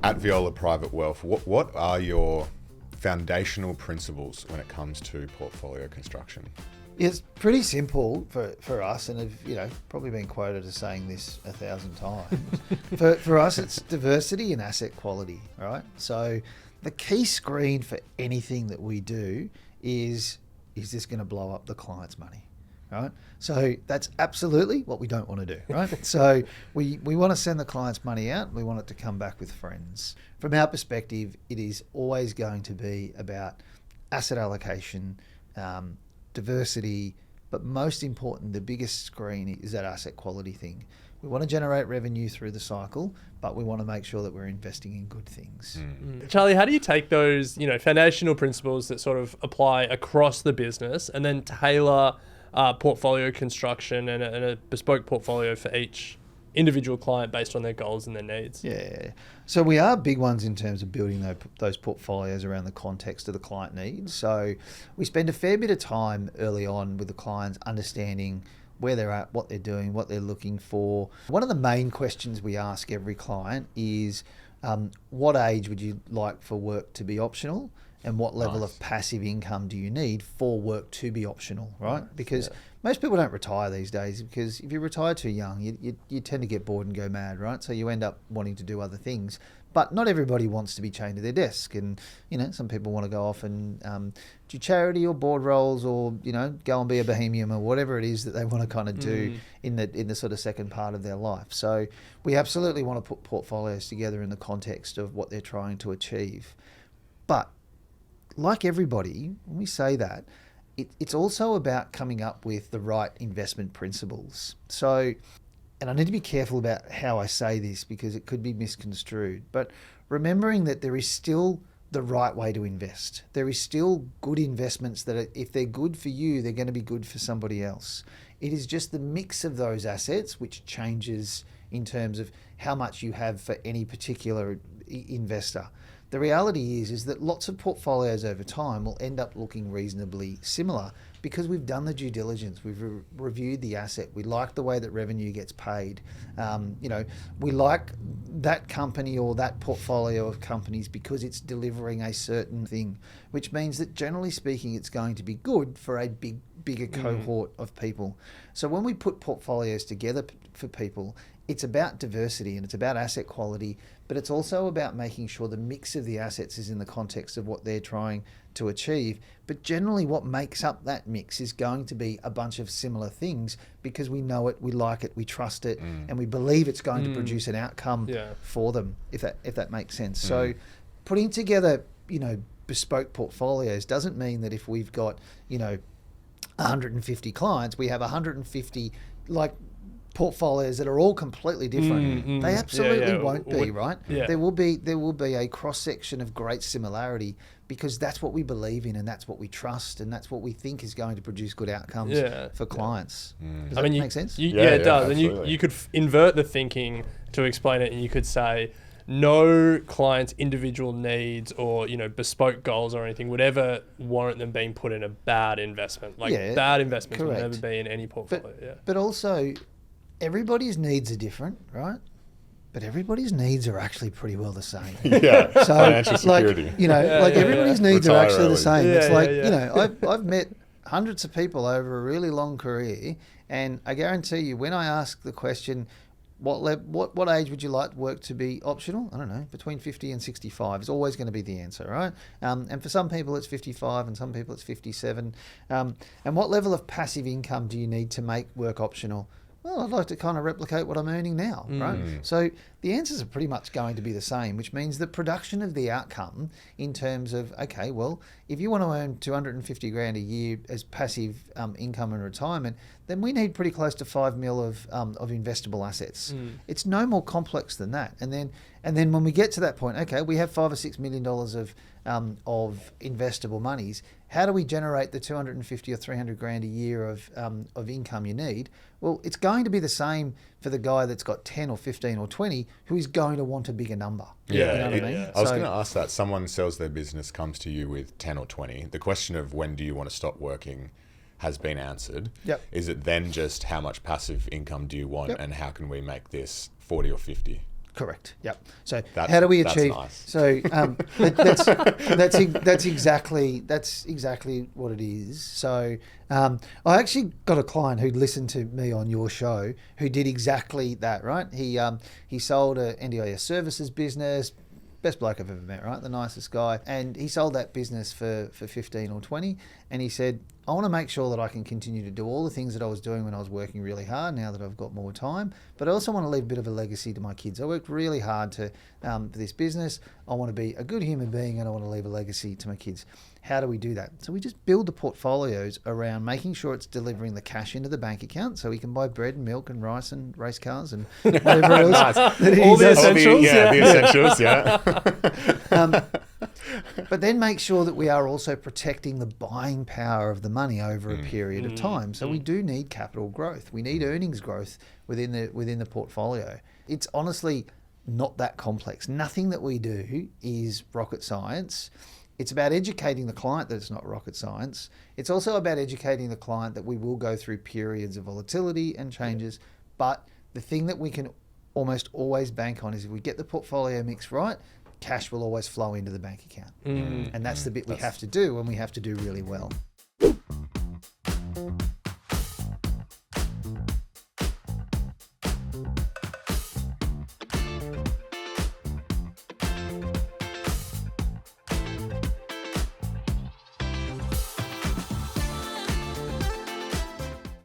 At Viola Private Wealth, what are your foundational principles when it comes to portfolio construction? It's pretty simple for us, and I've probably been quoted as saying this 1,000 times. for us, it's diversity and asset quality, right? So the key screen for anything that we do is this going to blow up the client's money? Right, so that's absolutely what we don't want to do. Right, so we want to send the client's money out. We want it to come back with friends. From our perspective, it is always going to be about asset allocation, diversity, but most important, the biggest screen is that asset quality thing. We want to generate revenue through the cycle, but we want to make sure that we're investing in good things. Charlie, how do you take those, foundational principles that sort of apply across the business and then tailor portfolio construction and a bespoke portfolio for each individual client based on their goals and their needs? Yeah. So we are big ones in terms of building those portfolios around the context of the client needs. So we spend a fair bit of time early on with the clients understanding where they're at, what they're doing, what they're looking for. One of the main questions we ask every client is, what age would you like for work to be optional? And what level of passive income do you need for work to be optional, right? Because most people don't retire these days, because if you retire too young, you tend to get bored and go mad, right? So you end up wanting to do other things. But not everybody wants to be chained to their desk. And, some people want to go off and do charity or board roles, or, go and be a bohemian or whatever it is that they want to kind of do in the sort of second part of their life. So we absolutely want to put portfolios together in the context of what they're trying to achieve. But like everybody, when we say that, it's also about coming up with the right investment principles. So, and I need to be careful about how I say this because it could be misconstrued, but remembering that there is still the right way to invest. There is still good investments that if they're good for you, they're going to be good for somebody else. It is just the mix of those assets which changes in terms of how much you have for any particular investor. The reality is that lots of portfolios over time will end up looking reasonably similar because we've done the due diligence, we've reviewed the asset, we like the way that revenue gets paid. We like that company or that portfolio of companies because it's delivering a certain thing, which means that generally speaking, it's going to be good for a bigger cohort of people. So when we put portfolios together for people, it's about diversity and it's about asset quality, but it's also about making sure the mix of the assets is in the context of what they're trying to achieve. But generally what makes up that mix is going to be a bunch of similar things because we know it, we like it, we trust it, and we believe it's going to produce an outcome for them, if that makes sense. So putting together, bespoke portfolios doesn't mean that if we've got, 150 clients, we have 150 portfolios that are all completely different. They absolutely won't be, right? There will be a cross section of great similarity because that's what we believe in and that's what we trust and that's what we think is going to produce good outcomes for clients. Does that make sense? It does. Absolutely. And you could invert the thinking to explain it, and you could say no client's individual needs or bespoke goals or anything would ever warrant them being put in a bad investment. Bad investments will never be in any portfolio. But also, everybody's needs are different, right? But everybody's needs are actually pretty well the same. So financial security. Everybody's needs are actually early. the same. It's I've met hundreds of people over a really long career, and I guarantee you, when I ask the question, what age would you like work to be optional? I don't know, between 50 and 65 is always going to be the answer, right? And for some people it's 55 and some people it's 57. And what level of passive income do you need to make work optional? Well, I'd like to kind of replicate what I'm earning now, right? So the answers are pretty much going to be the same, which means the production of the outcome in terms of, okay, well, if you want to earn 250 grand a year as passive income in retirement, then we need pretty close to 5 mil of investable assets. It's no more complex than that. And then when we get to that point, okay, we have $5 or $6 million of investable monies. How do we generate the 250 or 300 grand a year of income you need? Well, it's going to be the same for the guy that's got 10 or 15 or 20 who is going to want a bigger number. Yeah, you know what I mean? I was going to ask that. Someone sells their business, comes to you with 10 or 20. The question of when do you want to stop working has been answered. Yep. Is it then just how much passive income do you want and how can we make this 40 or 50? Correct. Yep. So That's- how do we that's achieve? nice. So that's exactly what it is. So I actually got a client who listened to me on your show who did exactly that. Right. He sold a NDIS services business. Best bloke I've ever met, right? The nicest guy. And he sold that business for 15 or 20. And he said, I want to make sure that I can continue to do all the things that I was doing when I was working really hard now that I've got more time. But I also want to leave a bit of a legacy to my kids. I worked really hard for this business. I want to be a good human being and I want to leave a legacy to my kids. How do we do that? So we just build the portfolios around making sure it's delivering the cash into the bank account so he can buy bread and milk and rice and race cars and whatever else. Nice. that All the does. essentials. The essentials, yeah. But then make sure that we are also protecting the buying power of the money over a period of time. So we do need capital growth. We need earnings growth within the portfolio. It's honestly not that complex. Nothing that we do is rocket science. It's about educating the client that it's not rocket science. It's also about educating the client that we will go through periods of volatility and changes. But the thing that we can almost always bank on is if we get the portfolio mix right, cash will always flow into the bank account. And that's the bit we have to do and we have to do really well.